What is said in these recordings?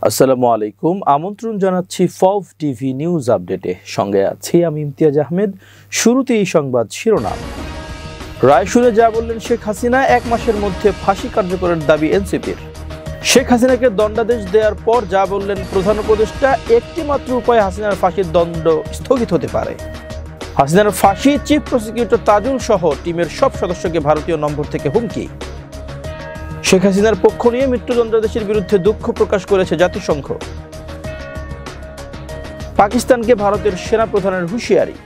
আসসালামু আলাইকুম। আমন্ত্রণ জানাচ্ছি ফভ টিভি নিউজ আপডেটে। সঙ্গে আছি আমি ইমতিয়াজ আহমেদ। শুরুতেই সংবাদ শিরোনাম। রায় শুনে যা বললেন শেখ হাসিনা, 1 মাসের মধ্যে ফাঁসি কার্যকরের দাবি এনসিপির। শেখ হাসিনাকে দণ্ডাদেশ দেওয়ার পর যা বললেন প্রধান উপদেষ্টা, একটি মাত্র উপায় হাসিনার ফাঁসির দণ্ড স্থগিত হতে পারে। হাসিনার ফাঁসি, চিফ প্রসিকিউটর তাজুল সহ টিমের সব সদস্যকে ভারতীয় নম্বর থেকে হুমকি। শেখ হাসিনার পক্ষ নিয়ে মৃত্যুদণ্ডাদেশের বিরুদ্ধে দুঃখ প্রকাশ করেছে জাতিসংঘ। পাকিস্তানকে ভারতের সেনা প্রধানের হুঁশিয়ারি।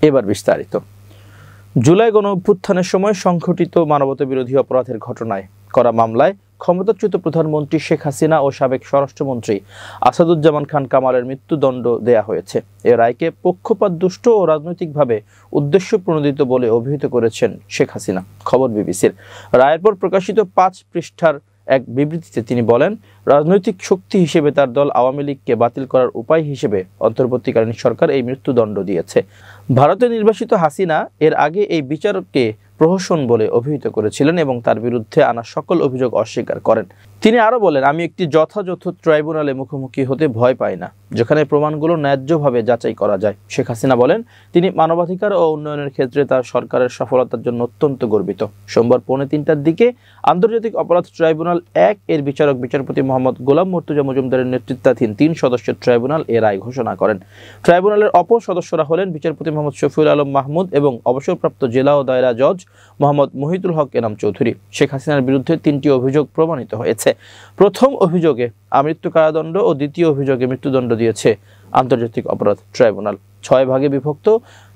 এবার বিস্তারিত। জুলাই গণঅভ্যুত্থানের সময় সংঘটিত মানবতাবিরোধী অপরাধের ঘটনায় করা মামলায় ক্ষমতাচ্যুত প্রধানমন্ত্রী শেখ হাসিনা ও সাবেক স্বরাষ্ট্রমন্ত্রী আসাদুজ্জামান খান কামালের মৃত্যুদণ্ড দেয়া হয়েছে। এ রায়কে পক্ষপাতদুষ্ট ও রাজনৈতিকভাবে উদ্দেশ্যপ্রণোদিত বলে অভিহিত করেছেন শেখ হাসিনা। খবর বিবিসির। রায়ের পর প্রকাশিত 5 পৃষ্ঠার এক বিবৃতিতে তিনি বলেন, রাজনৈতিক শক্তি হিসেবে তার দল আওয়ামী লীগকে বাতিল করার উপায় হিসেবে অন্তর্বর্তীকালীন সরকার এই মৃত্যুদণ্ড দিয়েছে। ভারতে নির্বাসিত হাসিনা এর আগে এই বিচারকে প্রহসন বলে অভিহিত করেছিলেন এবং তার বিরুদ্ধে আনা সকল অভিযোগ অস্বীকার করেন। তিনি আরো বলেন, আমি একটি যথাযথ ট্রাইব্যুনালে মুখোমুখি হতে ভয় পাই না, যেখানে প্রমাণগুলো ন্যায্যভাবে যাচাই করা যায়। শেখ হাসিনা বলেন, তিনি মানবাধিকার ও উন্নয়নের ক্ষেত্রে তার সরকারের সফলতার জন্য অত্যন্ত গর্বিত। সোমবার 2:45টার দিকে আন্তর্জাতিক অপরাধ ট্রাইব্যুনাল 1 এর বিচারক বিচারপতি মোহাম্মদ গোলাম মর্তুজা মজুমদারের নেতৃত্বাধীন 3 সদস্যের ট্রাইব্যুনাল এর রায় ঘোষণা করেন। ট্রাইব্যুনালের অপর সদস্যরা হলেন বিচারপতি মোহাম্মদ শফিউল আলম মাহমুদ এবং অবসরপ্রাপ্ত জেলা ও দায়রা জজ মোহাম্মদ মহিতুল হক এনাম চৌধুরী। শেখ হাসিনার বিরুদ্ধে 3টি অভিযোগ প্রমাণিত হয়েছে। প্রথম অভিযোগে আমৃত্যু কারাদণ্ড ও দ্বিতীয় অভিযোগে মৃত্যুদণ্ড দিয়েছে আন্তর্জাতিক অপরাধ ট্রাইব্যুনাল। 6 ভাগে বিভক্ত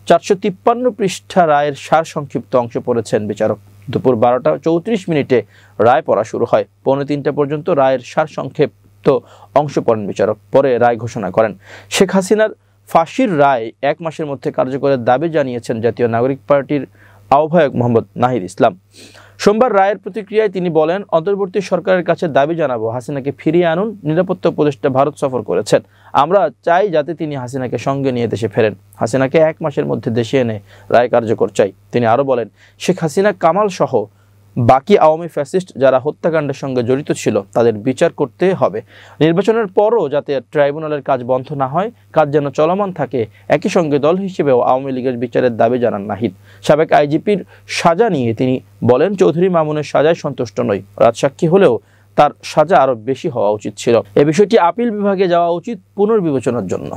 453 পৃষ্ঠা রায়ের সার সংক্ষিপ্ত অংশ পড়েছেন বিচারক। দুপুর 12:34 রায় পড়া শুরু হয়। 2:45 পর্যন্ত রায়ের সার সংক্ষিপ্ত অংশ পড়েন বিচারক। পরে রায় ঘোষণা করেন। শেখ হাসিনার ফাঁসির রায় 1 মাসের মধ্যে কার্যকরের দাবি জানিয়েছেন জাতীয় নাগরিক পার্টির আহ্বায়ক মোহাম্মদ নাহিদ ইসলাম। সোমবার রায়ের প্রতিক্রিয়ায় তিনি বলেন, অন্তর্বর্তী সরকারের কাছে দাবি জানাবো, হাসিনাকে ফিরিয়ে আনুন। নিরাপত্তা উপদেষ্টা ভারত সফর করেছেন। আমরা চাই যাতে তিনি হাসিনাকে সঙ্গে নিয়ে দেশে ফেরেন। হাসিনাকে 1 মাসের মধ্যে দেশে এনে রায় কার্যকর চাই। তিনি আরো বলেন, শেখ হাসিনা, কামাল সহ বাকি আওয়ামী ফ্যাসিস্ট যারা হত্যাকাণ্ডের সঙ্গে জড়িত ছিল তাদের বিচার করতে হবে। নির্বাচনের পরও যাতে ট্রাইব্যুনালের কাজ বন্ধ না হয়, কাজ যেন চলমান থাকে। একই সঙ্গে দল হিসেবেও আওয়ামী লীগের বিচারের দাবি জানান নাহিদ। সাবেক আইজিপির সাজা নিয়ে তিনি বলেন, চৌধুরী মামুনের সাজায় সন্তুষ্ট নই। রাজসাক্ষী হলেও তার সাজা আরো বেশি হওয়া উচিত ছিল। এ বিষয়টি আপিল বিভাগে যাওয়া উচিত পুনর্বিবেচনার জন্য।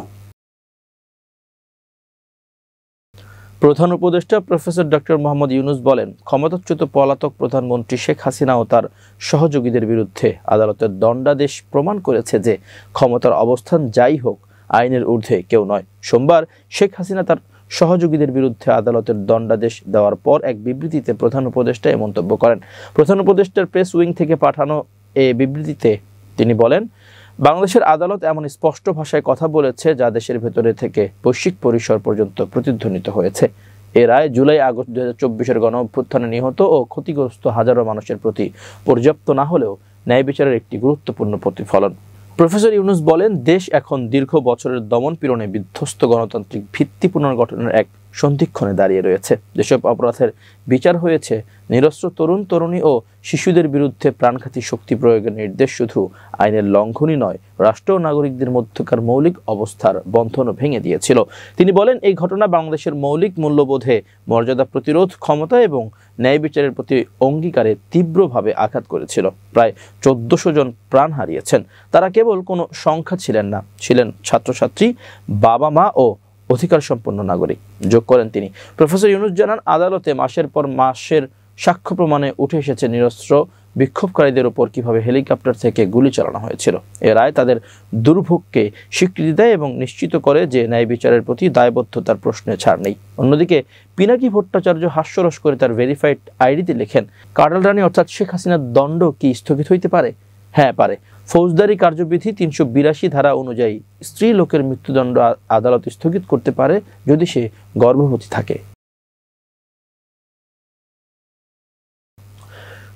প্রধান উপদেষ্টা প্রফেসর ডক্টর মোহাম্মদ ইউনুস বলেন, ক্ষমতাচ্যুত পলাতক প্রধানমন্ত্রী শেখ হাসিনা ও তার সহযোগীদের বিরুদ্ধে আদালতের দণ্ডাদেশ প্রমাণ করেছে যে ক্ষমতার অবস্থান যাই হোক, আইনের ঊর্ধ্বে কেউ নয়। সোমবার শেখ হাসিনা তার সহযোগীদের বিরুদ্ধে আদালতের দণ্ডাদেশ দেওয়ার পর এক বিবৃতিতে প্রধান উপদেষ্টা এ মন্তব্য করেন। প্রধান উপদেষ্টার প্রেস উইং থেকে পাঠানো এ বিবৃতিতে তিনি বলেন, বাংলাদেশের আদালত এমন স্পষ্ট ভাষায় কথা বলেছে যা দেশের ভেতরে থেকে বৈশ্বিক পরিসর পর্যন্ত প্রতিধ্বনিত হয়েছে। এ রায় জুলাই আগস্ট 2024-এর গণঅভ্যুত্থানে নিহত ও ক্ষতিগ্রস্ত হাজারো মানুষের প্রতি পর্যাপ্ত না হলেও ন্যায় বিচারের একটি গুরুত্বপূর্ণ প্রতিফলন। প্রফেসর ইউনুস বলেন, দেশ এখন দীর্ঘ বছরের দমন পীড়নে বিধ্বস্ত গণতান্ত্রিক ভিত্তি পুনর্গঠনের এক সন্ধিক্ষণে দাঁড়িয়ে রয়েছে। যেসব অপরাধের বিচার হয়েছে, নিরস্ত্র তরুণ তরুণী ও শিশুদের বিরুদ্ধে প্রাণঘাতী শক্তি প্রয়োগের নির্দেশ শুধু আইনের লঙ্ঘনই নয়, রাষ্ট্র ও নাগরিকদের মধ্যকার মৌলিক অবস্থার বন্ধনও ভেঙে দিয়েছিল। তিনি বলেন, এই ঘটনা বাংলাদেশের মৌলিক মূল্যবোধে, মর্যাদা প্রতিরোধ ক্ষমতা এবং ন্যায় বিচারের প্রতি অঙ্গীকারে তীব্রভাবে আঘাত করেছিল। প্রায় 1400 জন প্রাণ হারিয়েছেন। তারা কেবল কোনো সংখ্যা ছিলেন না, ছিলেন ছাত্রছাত্রী, বাবা মা ও অধিকার সম্পন্ন নাগরিক, যোগ করেন তিনি। প্রফেসর ইউনুস জানান, আদালতে মাসের পর মাসের সাক্ষ্য প্রমাণে উঠে এসেছে নিরস্ত্র বিক্ষোভকারীদের উপর কিভাবে হেলিকপ্টার থেকে গুলি চালানো হয়েছিল। এ রায় তাদের দুর্ভোগকে স্বীকৃতি দেয় এবং নিশ্চিত করে যে ন্যায় বিচারের প্রতি দায়বদ্ধতার প্রশ্নে ছাড় নেই। অন্যদিকে পিনাকি ভট্টাচার্য হাস্যরস করে তার ভেরিফাইড আইডিতে লেখেন, কার্ডাল রানী অর্থাৎ শেখ হাসিনার দণ্ড কি স্থগিত হইতে পারে? হ্যাঁ, পারে। ফৌজদারি কার্যবিধি 382 ধারা অনুযায়ী স্ত্রী লোকের মৃত্যুদণ্ড আদালত স্থগিত করতে পারে যদি সে গর্ভবতী থাকে।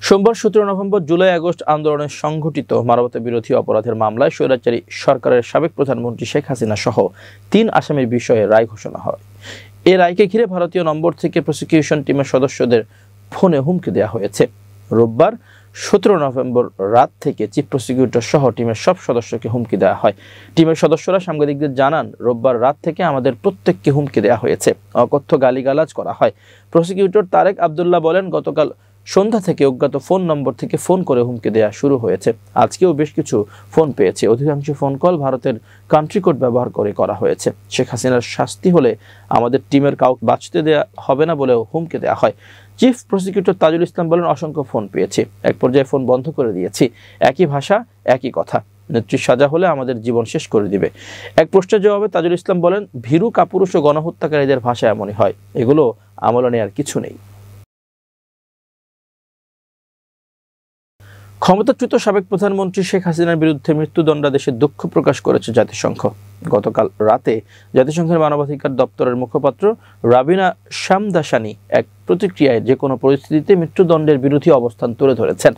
সোমবার 17 নভেম্বর জুলাই আগস্ট আন্দোলনে সংঘটিত মানবতা বিরোধী অপরাধের মামলায় স্বৈরাচারী সরকারের সাবেক প্রধানমন্ত্রী শেখ হাসিনা সহ 3 আসামির বিষয়ে রায় ঘোষণা হয়। এই রায়কে ঘিরে ভারতীয় নম্বর থেকে প্রসিকিউশন টিমের সদস্যদের ফোনে হুমকি দেওয়া হয়েছে। রোববার 17 নভেম্বর রাত থেকে চিফ প্রসিকিউটর সহ টিমের সব সদস্যকে হুমকি দেওয়া হয়। টিমের সদস্যরা সাংবাদিকদের জানান, রোববার রাত থেকে আমাদের প্রত্যেককে হুমকি দেওয়া হয়েছে, অকথ্য গালিগালাজ করা হয়। প্রসিকিউটর তারেক আব্দুল্লাহ বলেন, গতকাল সন্ধ্যা থেকে অজ্ঞাত ফোন নম্বর থেকে ফোন করে হুমকি দেওয়া শুরু হয়েছে। আজকেও বেশ কিছু ফোন পেয়েছে। অধিকাংশ ফোন কল ভারতের কান্ট্রি কোড ব্যবহার করে করা হয়েছে। শেখ হাসিনার শাস্তি হলে আমাদের টিমের কাউকে বাঁচতে দেওয়া হবে না বলেও হুমকি দেওয়া হয়। চিফ প্রসিকিউটর তাজুল ইসলাম বলেন, অসংখ্য ফোন পেয়েছি, এক পর্যায়ে ফোন বন্ধ করে দিয়েছি। একই ভাষা, একই কথা। নেত্রীর সাজা হলে আমাদের জীবন শেষ করে দিবে। এক প্রশ্নের জবাবে তাজুল ইসলাম বলেন, ভীরু কাপুরুষ ও গণহত্যাকারীদের ভাষা এমনই হয়, এগুলো আমলে নেওয়ার কিছু নেই। ক্ষমতাচ্যুত সাবেক প্রধানমন্ত্রী শেখ হাসিনার বিরুদ্ধে মৃত্যুদণ্ডাদেশে দুঃখ প্রকাশ করেছে জাতিসংঘ। গতকাল রাতে জাতিসংঘের মানবাধিকার দপ্তরের মুখপাত্র রাবিনা শামদাসানি এক প্রতিক্রিয়ায় যে কোনো পরিস্থিতিতে মৃত্যুদণ্ডের বিরোধী অবস্থান তুলে ধরেছেন।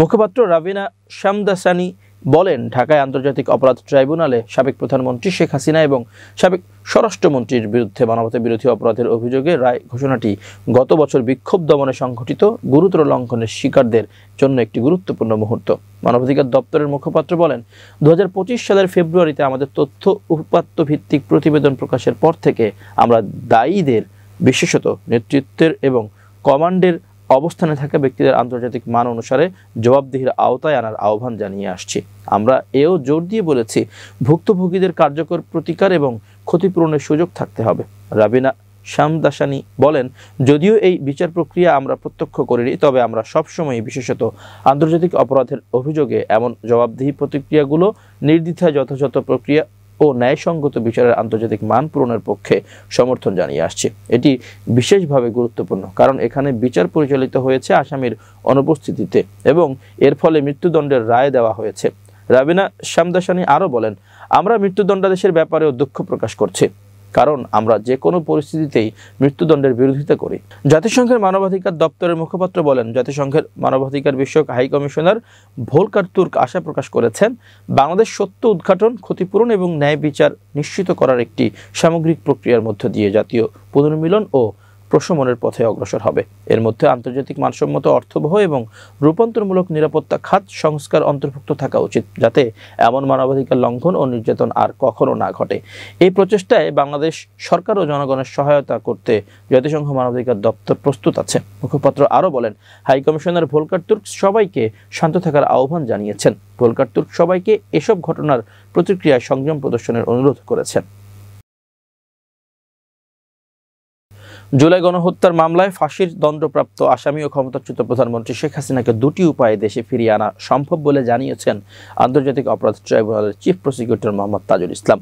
মুখপাত্র রাবিনা শামদাসানি বলেন, ঢাকায় আন্তর্জাতিক অপরাধ ট্রাইব্যুনালে সাবেক প্রধানমন্ত্রী শেখ হাসিনা এবং সাবেক স্বরাষ্ট্রমন্ত্রীর বিরুদ্ধে মানবতা বিরোধী অপরাধের অভিযোগে রায় ঘোষণাটি গত বছর বিক্ষোভ দমনে সংঘটিত গুরুতর লঙ্ঘনের শিকারদের জন্য একটি গুরুত্বপূর্ণ মুহূর্ত। মানবাধিকার দপ্তরের মুখপাত্র বলেন, 2025 সালের ফেব্রুয়ারিতে আমাদের তথ্য উপাত্ত ভিত্তিক প্রতিবেদন প্রকাশের পর থেকে আমরা দায়ীদের, বিশেষত নেতৃত্বের এবং কমান্ডের অবস্থানে থাকা ব্যক্তিদের আন্তর্জাতিক মান অনুসারে জবাবদিহির আওতায় আনার আহ্বান জানিয়ে আসছি। আমরা এও জোর দিয়ে বলেছি, ভুক্তভোগীদের কার্যকর প্রতিকার এবং ক্ষতিপূরণের সুযোগ থাকতে হবে। রাবিনা শামদাসানি বলেন, যদিও এই বিচার প্রক্রিয়া আমরা প্রত্যক্ষ করিনি, তবে আমরা সবসময় বিশেষত আন্তর্জাতিক অপরাধের অভিযোগে এমন জবাবদিহি প্রতিক্রিয়াগুলো নির্দ্বিধায় যথাযথ প্রক্রিয়া ও ন্যায়সঙ্গত বিচারের আন্তর্জাতিক মান পূরণের পক্ষে সমর্থন জানিয়ে আসছে। এটি বিশেষভাবে গুরুত্বপূর্ণ, কারণ এখানে বিচার পরিচালিত হয়েছে আসামির অনুপস্থিতিতে এবং এর ফলে মৃত্যুদণ্ডের রায় দেওয়া হয়েছে। রাবিনা শামদাসানি আরও বলেন, আমরা মৃত্যুদণ্ডাদেশের ব্যাপারেও দুঃখ প্রকাশ করছি, কারণ আমরা যে কোনো পরিস্থিতিতেই মৃত্যুদণ্ডের বিরোধিতা করি। জাতিসংঘের মানবাধিকার দপ্তরের মুখপাত্র বলেন, জাতিসংঘের মানবাধিকার বিষয়ক হাই কমিশনার ভোলকার তুর্ক আশা প্রকাশ করেছেন, বাংলাদেশ সত্য উদ্ঘাটন, ক্ষতিপূরণ এবং ন্যায় বিচার নিশ্চিত করার একটি সামগ্রিক প্রক্রিয়ার মধ্য দিয়ে জাতীয় পুনর্মিলন ও প্রশমনের পথে অগ্রসর হবে। এর মধ্যে আন্তর্জাতিক মানসম্মত অর্থবহ এবং রূপান্তরমূলক নিরাপত্তা খাত সংস্কার অন্তর্ভুক্ত থাকা উচিত, যাতে এমন মানবাধিকার লঙ্ঘন ও নির্যাতন আর কখনো না ঘটে। এই প্রচেষ্টায় বাংলাদেশ সরকার ও জনগণের সহায়তা করতে জাতিসংঘ মানবাধিকার দপ্তর প্রস্তুত আছে। মুখপাত্র আরও বলেন, হাই কমিশনার ভোলকার তুর্ক সবাইকে শান্ত থাকার আহ্বান জানিয়েছেন। ভোলকার তুর্ক সবাইকে এসব ঘটনার প্রতিক্রিয়ায় সংযম প্রদর্শনের অনুরোধ করেছেন। জুলাই গণহত্যার মামলায় ফাঁসির দণ্ডপ্রাপ্ত আসামি ও ক্ষমতাচ্যুত প্রধানমন্ত্রী শেখ হাসিনাকে দুটি উপায়ে দেশে ফিরিয়ে আনা সম্ভব বলে জানিয়েছেন আন্তর্জাতিক অপরাধ ট্রাইব্যুনালের চিফ প্রসিকিউটর মোহাম্মদ তাজুল ইসলাম।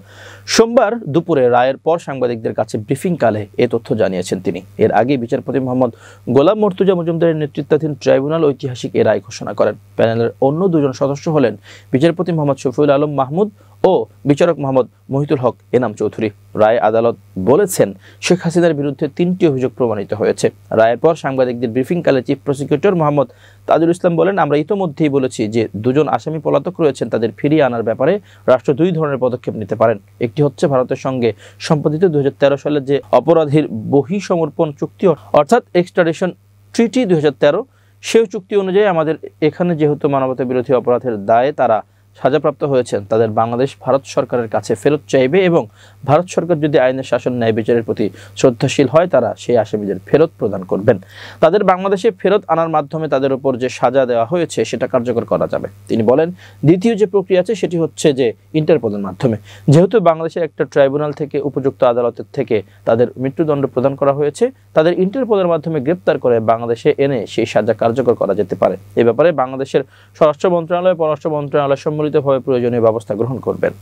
সোমবার দুপুরে রায়ের পর সাংবাদিকদের কাছে ব্রিফিংকালে এ তথ্য জানিয়েছেন তিনি। এর আগে বিচারপতি মোহাম্মদ গোলাম মর্তুজা মজুমদারের নেতৃত্বাধীন ট্রাইব্যুনাল ঐতিহাসিক এ রায় ঘোষণা করেন। প্যানেলের অন্য দুজন সদস্য হলেন বিচারপতি মোহাম্মদ শফিউল আলম মাহমুদ ও বিচারক মোহাম্মদ মহিতুল হক এনাম চৌধুরী। রায়ে আদালত বলেছেন, শেখ হাসিনার বিরুদ্ধে 3টি অভিযোগ প্রমাণিত হয়েছে। রায়ের পর সাংবাদিকদের ব্রিফিংকালে চিফ প্রসিকিউটর মোহাম্মদ তাজুল ইসলাম বলেন, আমরা ইতোমধ্যেই বলেছি যে দুজন আসামি পলাতক রয়েছেন, তাদের ফিরিয়ে আনার ব্যাপারে রাষ্ট্র দুই ধরনের পদক্ষেপ নিতে পারেন। একটি হচ্ছে ভারতের সঙ্গে সম্পাদিত 2013 সালের যে অপরাধীর বহিঃসমর্পণ চুক্তি অর্থাৎ এক্সট্রাডিশন ট্রিটি 2013, সেই চুক্তি অনুযায়ী আমাদের এখানে যেহেতু মানবতা বিরোধী অপরাধের দায়ে তারা সাজাপ্রাপ্ত হয়েছেন, তাদের বাংলাদেশ ভারত সরকারের কাছে ফেরত চাইবে এবং ভারত সরকার যদি আইনের শাসন ন্যায় বিচারের প্রতি শ্রদ্ধাশীল হয়, তারা সেই আসামিদের ফেরত প্রদান করবেন। তাদের বাংলাদেশে ফেরত আনার মাধ্যমে তাদের উপর যে সাজা দেওয়া হয়েছে সেটা কার্যকর করা যাবে। তিনি বলেন, দ্বিতীয় যে প্রক্রিয়া আছে সেটি হচ্ছে যে ইন্টারপোলের মাধ্যমে। যেহেতু বাংলাদেশের একটা ট্রাইব্যুনাল থেকে উপযুক্ত আদালতের থেকে তাদের মৃত্যুদণ্ড প্রদান করা হয়েছে, তাদের ইন্টারপোলের মাধ্যমে গ্রেপ্তার করে বাংলাদেশে এনে সেই সাজা কার্যকর করা যেতে পারে। এ ব্যাপারে বাংলাদেশের স্বরাষ্ট্র মন্ত্রণালয়, পররাষ্ট্র মন্ত্রণালয় সম্মিলিতভাবে প্রয়োজনীয় ব্যবস্থা গ্রহণ করবেন।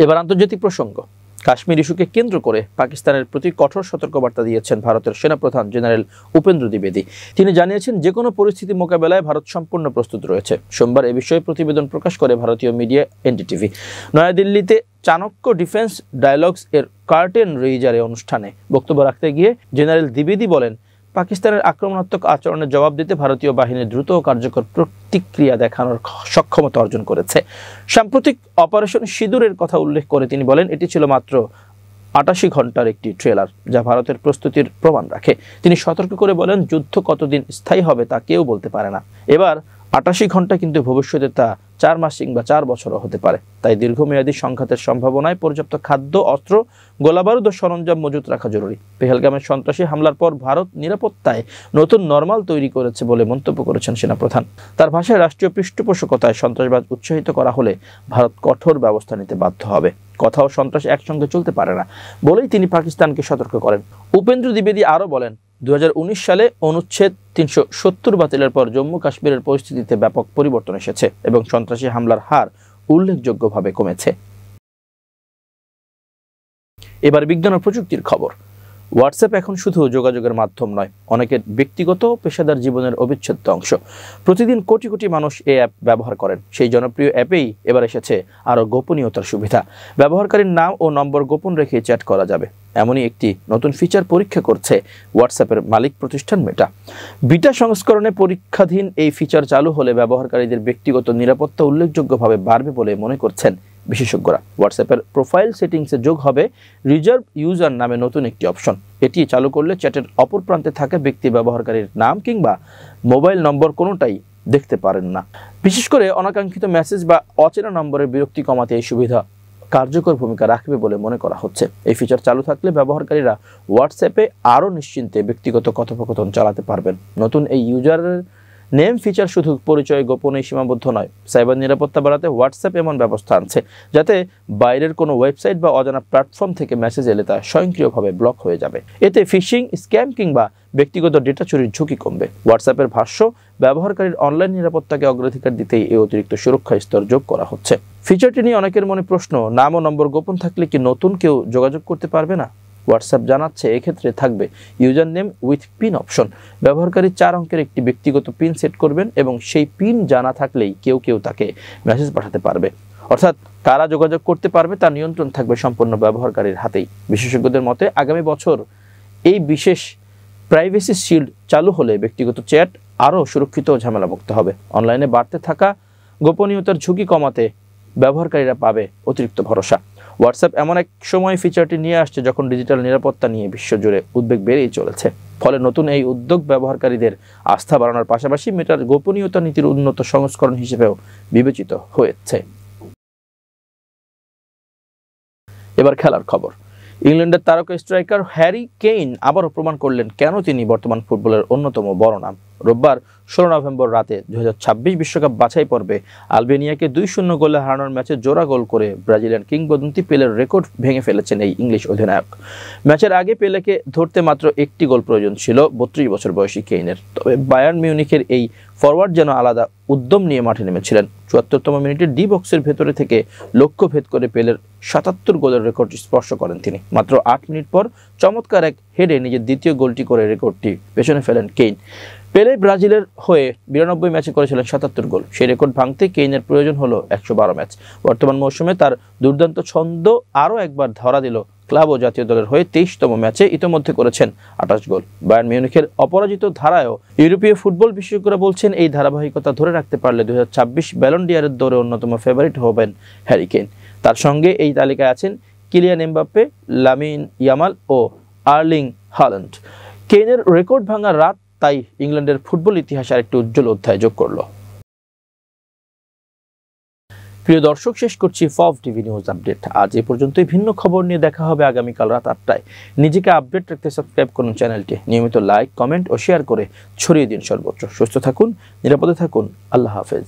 এবার আন্তর্জাতিক প্রসঙ্গ। কাশ্মীর ইস্যুকে কেন্দ্র করে পাকিস্তানের প্রতি কঠোর সতর্কবার্তা দিয়েছেন ভারতের সেনাপ্রধান জেনারেল উপেন্দ্র দ্বিবেদী। তিনি জানিয়েছেন, যে কোনো পরিস্থিতি মোকাবেলায় ভারত সম্পূর্ণ প্রস্তুত রয়েছে। সোমবার এ বিষয়ে প্রতিবেদন প্রকাশ করে ভারতীয় মিডিয়া এনডিটিভি। নয়াদিল্লিতে চাণক্য ডিফেন্স ডায়ালগস এর কার্টেন রেইজারে অনুষ্ঠানে বক্তব্য রাখতে গিয়ে জেনারেল দ্বিবেদী বলেন, পাকিস্তানের আক্রমণাত্মক আচরণের জবাব দিতে ভারতীয় বাহিনী দ্রুত ও কার্যকর প্রতিক্রিয়া দেখানোর সক্ষমতা অর্জন করেছে। সাম্প্রতিক অপারেশন সিঁদুরের কথা উল্লেখ করে তিনি বলেন, এটি ছিল মাত্র ৮৮ ঘন্টার একটি ট্রেলার, যা ভারতের প্রস্তুতির প্রমাণ রাখে। তিনি সতর্ক করে বলেন, যুদ্ধ কতদিন স্থায়ী হবে তা কেউ বলতে পারে না। এবার ৮৮ ঘন্টা, কিন্তু ভবিষ্যতে তা 4 মাস কিংবা 4 বছরও হতে পারে। তাই দীর্ঘমেয়াদী সংঘাতের সম্ভাবনায় পর্যাপ্ত খাদ্য, অস্ত্র, গোলাবারুদ ও সরঞ্জাম মজুত রাখা জরুরি। পেহেলগামের সন্ত্রাসী হামলার পর ভারত নিরাপত্তায় নতুন নরমাল তৈরি করেছে বলে মন্তব্য করেছেন সেনাপ্রধান। তার ভাষায়, রাষ্ট্রীয় পৃষ্ঠপোষকতায় সন্ত্রাসবাদ উৎসাহিত করা হলে ভারত কঠোর ব্যবস্থা নিতে বাধ্য হবে। কথা ও সন্ত্রাস একসঙ্গে চলতে পারে না বলেই তিনি পাকিস্তানকে সতর্ক করেন। উপেন্দ্র দ্বিবেদী আরও বলেন, 2019 সালে অনুচ্ছেদ 370 বাতিলের পর জম্মু কাশ্মীরের পরিস্থিতিতে ব্যাপক পরিবর্তন এসেছে এবং সন্ত্রাসী হামলার হার উল্লেখযোগ্যভাবে কমেছে। এবার বিজ্ঞান ও প্রযুক্তির খবর। হোয়াটসঅ্যাপ এখন শুধু যোগাযোগের মাধ্যম নয়, অনেকের ব্যক্তিগত ও পেশাদার জীবনের অবিচ্ছেদ্য অংশ। প্রতিদিন কোটি কোটি মানুষ এই অ্যাপ ব্যবহার করেন। সেই জনপ্রিয় অ্যাপেই এবার এসেছে আরও গোপনীয়তার সুবিধা। ব্যবহারকারীর নাম ও নম্বর গোপন রেখে চ্যাট করা যাবে, এমনই একটি নতুন ফিচার পরীক্ষা করছে হোয়াটসঅ্যাপের মালিক প্রতিষ্ঠান মেটা। বিটা সংস্করণে পরীক্ষাধীন এই ফিচার চালু হলে ব্যবহারকারীদের ব্যক্তিগত নিরাপত্তা উল্লেখযোগ্যভাবে বাড়বে বলে মনে করছেন বিশেষজ্ঞরা। হোয়াটসঅ্যাপের প্রোফাইল সেটিংসে যোগ হবে রিজার্ভ ইউজার নামে নতুন একটি অপশন। এটি চালু করলে চ্যাটের অপর প্রান্তে থাকা ব্যক্তি ব্যবহারকারীর নাম কিংবা মোবাইল নম্বর কোনোটাই দেখতে পারেন না। বিশেষ করে অনাকাঙ্ক্ষিত মেসেজ বা অচেনা নম্বরের বিরক্তি কমাতে এই সুবিধা কার্যকর ভূমিকা রাখবে বলে মনে করা হচ্ছে। এই ফিচার চালু থাকলে ব্যবহারকারীরা হোয়াটসঅ্যাপে আরও নিশ্চিন্তে ব্যক্তিগত কথোপকথন চালাতে পারবেন। নতুন এই ইউজারের নেম ফিচার শুধু পরিচয় গোপনেই সীমাবদ্ধ নয়, সাইবার নিরাপত্তা বাড়াতে হোয়াটসঅ্যাপ এমন ব্যবস্থা আনছে যাতে বাইরের কোনো ওয়েবসাইট বা অজানা প্ল্যাটফর্ম থেকে মেসেজ এলে তা স্বয়ংক্রিয়ভাবে ব্লক হয়ে যাবে। এতে ফিশিং, স্ক্যাম কিংবা ব্যক্তিগত ডেটা চুরির ঝুঁকি কমবে। হোয়াটসঅ্যাপের ভাষ্য, ব্যবহারকারীর অনলাইন নিরাপত্তাকে অগ্রাধিকার দিতেই এই অতিরিক্ত সুরক্ষা স্তর যোগ করা হচ্ছে। ফিচারটি নিয়ে অনেকের মনে প্রশ্ন, নাম ও নম্বর গোপন থাকলে কি নতুন কেউ যোগাযোগ করতে পারবে না? হোয়াটসঅ্যাপ জানাচ্ছে, এক্ষেত্রে থাকবে user name with pin option. ব্যবহারকারী 4 অঙ্কের একটি ব্যক্তিগত পিন সেট করবেন এবং সেই পিন জানা থাকলেই কেউ তাকে মেসেজ পাঠাতে পারবে। অর্থাৎ কারা যোগাযোগ করতে পারবে তার নিয়ন্ত্রণ থাকবে সম্পূর্ণ ব্যবহারকারীর হাতেই। বিশেষজ্ঞদের মতে আগামী বছর এই বিশেষ প্রাইভেসি শিল্ড চালু হলে ব্যক্তিগত চ্যাট আরও সুরক্ষিত ও ঝামেলামুক্ত হবে। অনলাইনে বাড়তে থাকা গোপনীয়তার ঝুঁকি কমাতে ব্যবহারকারীরা পাবে অতিরিক্ত ভরসা। হোয়াটসঅ্যাপ এমন এক সময় ফিচারটি নিয়ে আসছে যখন ডিজিটাল নিরাপত্তা নিয়ে বিশ্বজুড়ে উদ্বেগ বেড়েই চলেছে। ফলে নতুন এই উদ্যোগ ব্যবহারকারীদের আস্থা বাড়ানোর পাশাপাশি মেটার গোপনীয়তা নীতির উন্নত সংস্করণ হিসেবেও বিবেচিত হয়েছে। এবার খেলার খবর। ইংল্যান্ডের তারকা স্ট্রাইকার হ্যারি কেইন আবারও প্রমাণ করলেন কেন তিনি বর্তমান ফুটবলের অন্যতম বড় নাম। রোববার 16 নভেম্বর রাতে 2026 বিশ্বকাপ বাছাই পর্বে আলবেনিয়াকে 2-0 গোলে হারানোর ম্যাচে জোড়া গোল করে ব্রাজিলিয়ান কিংবদন্তি পেলের রেকর্ড ভেঙে ফেলেছেন এই ইংলিশ অধিনায়ক। ম্যাচের আগে পেলেকে ধরতে মাত্র একটি গোল প্রয়োজন ছিল 32 বছর বয়সী কেইনের। তবে বায়ার্ন মিউনিখের এই ফরওয়ার্ড যেন আলাদা উদ্যম নিয়ে মাঠে নেমেছিলেন। 74তম মিনিটে ডি বক্সের ভেতরে থেকে লক্ষ্য ভেদ করে পেলের 77 গোলের রেকর্ড স্পর্শ করেন তিনি। মাত্র 8 মিনিট পর চমৎকার এক হেডে নিজের দ্বিতীয় গোলটি করে রেকর্ডটি পেছনে ফেলেন কেইন। পেলে ব্রাজিলের হয়ে 92 ম্যাচে করেছিলেন 77 গোল। সেই রেকর্ড ভাঙতে কেইনের প্রয়োজন হলো 112 ম্যাচ। বর্তমান মৌসুমে তার দুর্দান্ত ছন্দ আরও একবার ধরা দিল ক্লাব ও জাতীয় দলের হয়ে 23তম ম্যাচে ইতোমধ্যে করেছেন 28 গোল। বায়ার্ন মিউনিখের অপরাজিত ধারায়ও ইউরোপীয় ফুটবল বিশেষজ্ঞরা বলছেন এই ধারাবাহিকতা ধরে রাখতে পারলে 2026 ব্যালন ডি'অরের দৌড়ে অন্যতম ফেভারিট হবেন হ্যারি কেইন। তার সঙ্গে এই তালিকায় আছেন কিলিয়ান এমবাপ্পে, লামিন ইয়ামাল ও আর্লিং হাল্যান্ড। কেইনের রেকর্ড ভাঙার রাত তাই ইংল্যান্ডের ফুটবল ইতিহাসে আরেকটি উজ্জ্বল অধ্যায় যোগ করলো। প্রিয় দর্শক, শেষ করছি ফব টিভি নিউজ আপডেট। আজ এ পর্যন্তই। ভিন্ন খবর নিয়ে দেখা হবে আগামীকাল রাত 8টায়। নিজেকে আপডেট রাখতে সাবস্ক্রাইব করুন চ্যানেলটি। নিয়মিত লাইক, কমেন্ট ও শেয়ার করে ছড়িয়ে দিন সর্বত্র। সুস্থ থাকুন, নিরাপদে থাকুন। আল্লাহ হাফেজ।